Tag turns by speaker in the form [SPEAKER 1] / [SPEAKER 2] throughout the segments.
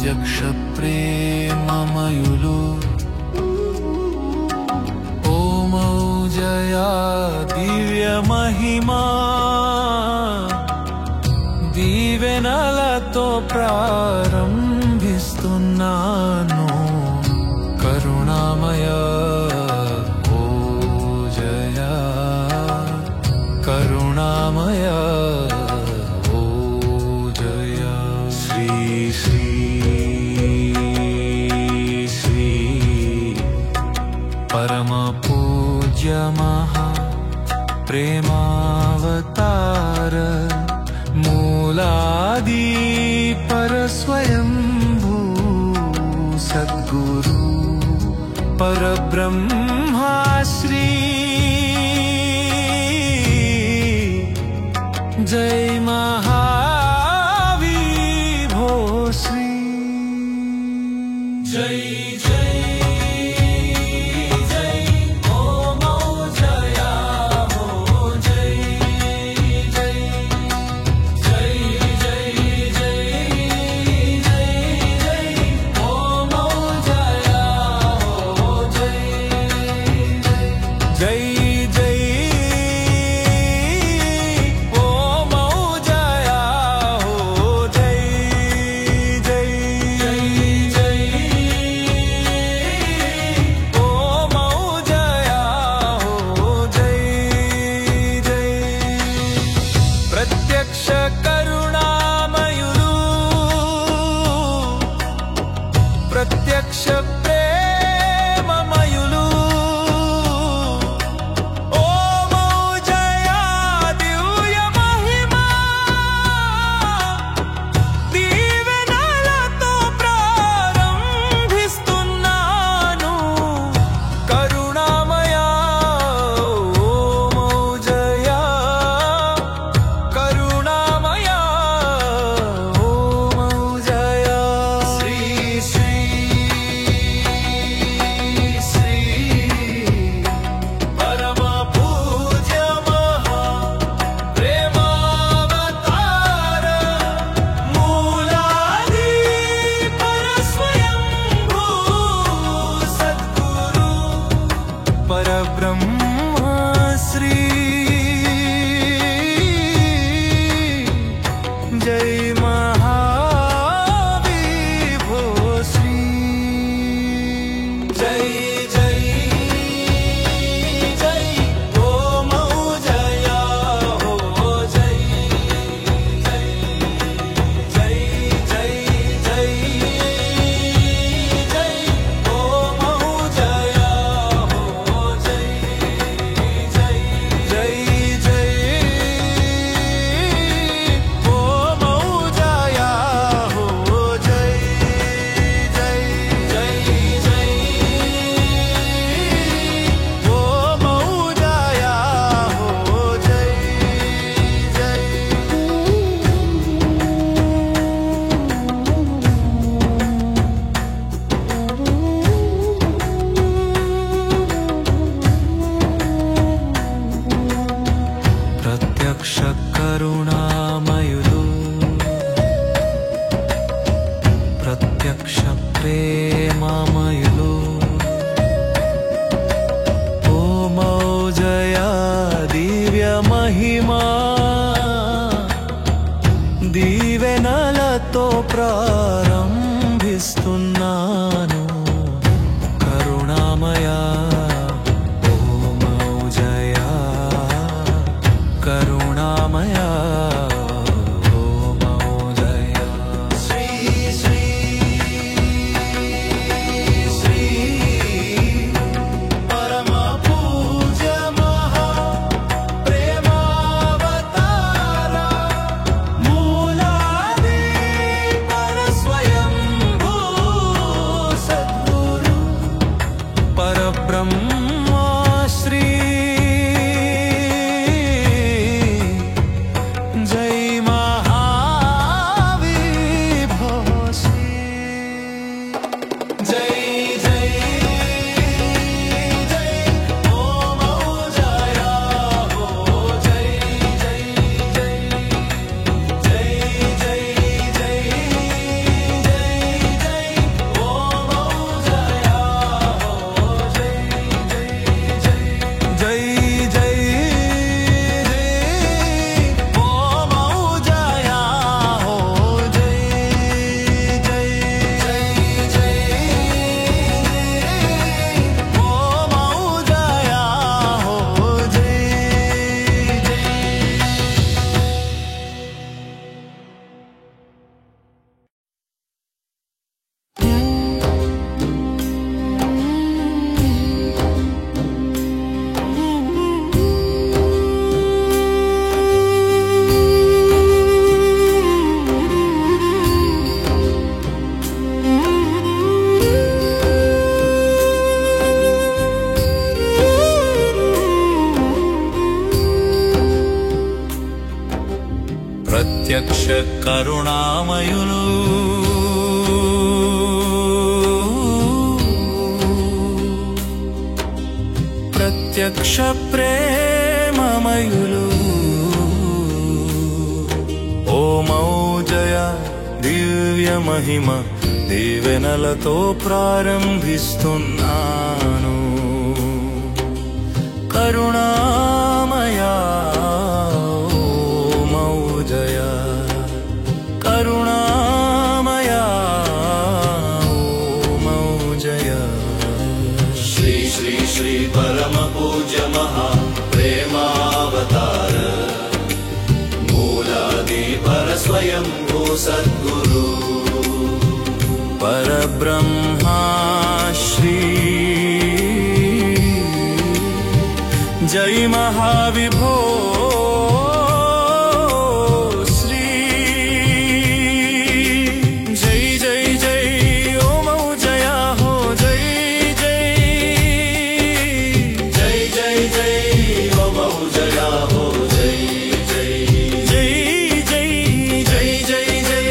[SPEAKER 1] ప్రత్యక్ష ప్రేమమయులు ఓ మౌజయా దివ్య మహిమా దీవెనలతో ప్రారంభిస్తున్నాను కరుణామయ ఓ జయా కరుణామయ ఓ జయా శ్రీ శ్రీ శ్రీ పరమ పూజ్య మహా ప్రేమావతార మూలాది परस्वयंभू सद्गुरु परब्रह्मा श्री जय महाविभो श्री जय प्रत्यक्ष प्रेममयुलु ओ मौजया दिव्य महिमा దీవెనలతో ప్రారంభిస్తున్నాను కరుణామయ ఓ మౌజయా కరుణామయ ఓ మౌజయా శ్రీ శ్రీ परब्रह्मा श्री जय महाविभो श्री जय जय जय ओ मौजया हो जय जय जय जय जय जय ओ मौजया हो जय जय जय जय ओ मौजया हो जय जय जय जय ओ मौजया हो जय जय प्रत्यक्ष करुणामयुलु प्रत्यक्ष प्रेममयुलु ओ मौजया दिव्य महिमा దీవెనలతో ప్రారంభిస్తున్నాను కరుణామయ ఓ మౌజయా కరుణామయ ఓ మౌజయా శ్రీ శ్రీ శ్రీ పరమ పూజ్య మహా ప్రేమావతార మూలాది పరస్వయంభూ కరుణామయులు ప్రత్యక్ష ప్రేమమయులు ఓ మౌజయ దివ్య మహిమ దీవెనలతో ప్రారంభిస్తున్నాను కరుణామయా ఓ మౌజయ కరుణామయా ఓ మౌజయ శ్రీ శ్రీ శ్రీ పరమ పూజ్య మహా ప్రేమావతార మూలాది పర స్వయం భూ సద్గురు परब्रह्मा श्री जय महाविभो श्री जय जय जय ओ मौजया हो जय जय जय जय जय ओ मौजया हो जय जय जय जय जय जय जय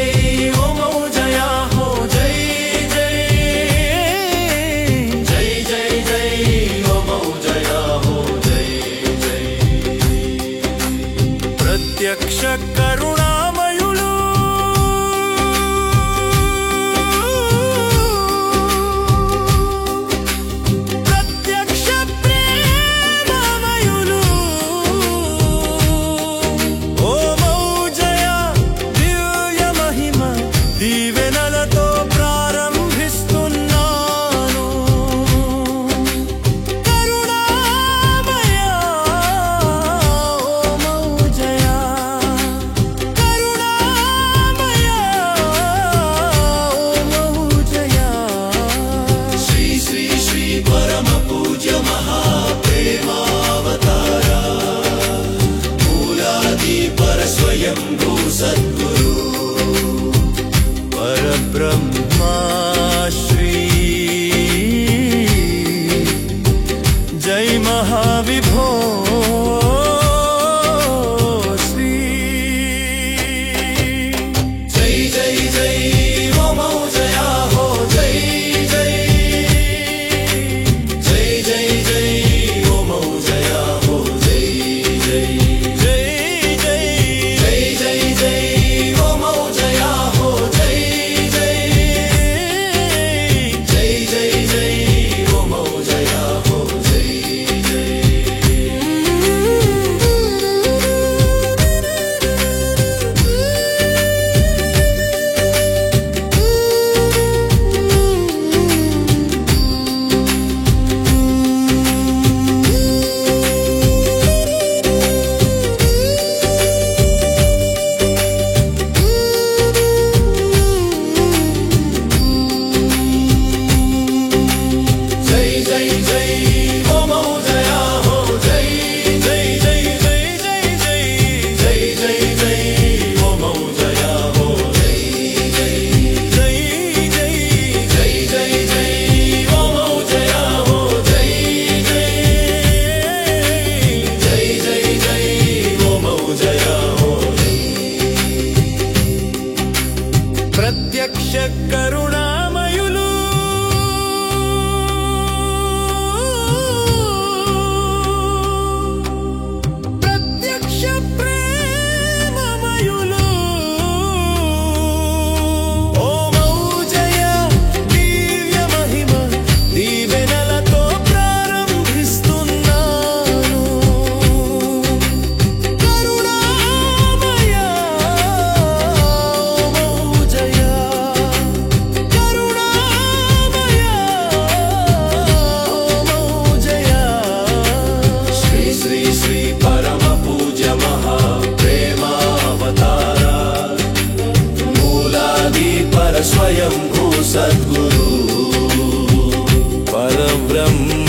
[SPEAKER 1] ओ मौजया हो जय ప్రత్యక్ష కరుణామయులు ప్రత్యక్ష ప్రేమమయులు ఓ మౌజయ దివ్య మహిమ దీవెనలతో ప్రారంభిస్తున్నాను కరుణామయ ఓ మౌజయ परम पूज्य महाप्रेमावतार मूलादि पर स्वयं भू सद्गुरु परब्रह्मा श्री जय महाविभो श्री जय जय जय ओ मौजया हो जय ప్రత్యక్ష కరుణామయులు ప్రత్యక్ష ప్రేమమయులు ఓ మౌజయ దివ్య మహిమ దీవెనలతో ప్రారంభిస్తున్నాను కరుణామయ स्वयं भू सद्गुरु परब्रह्म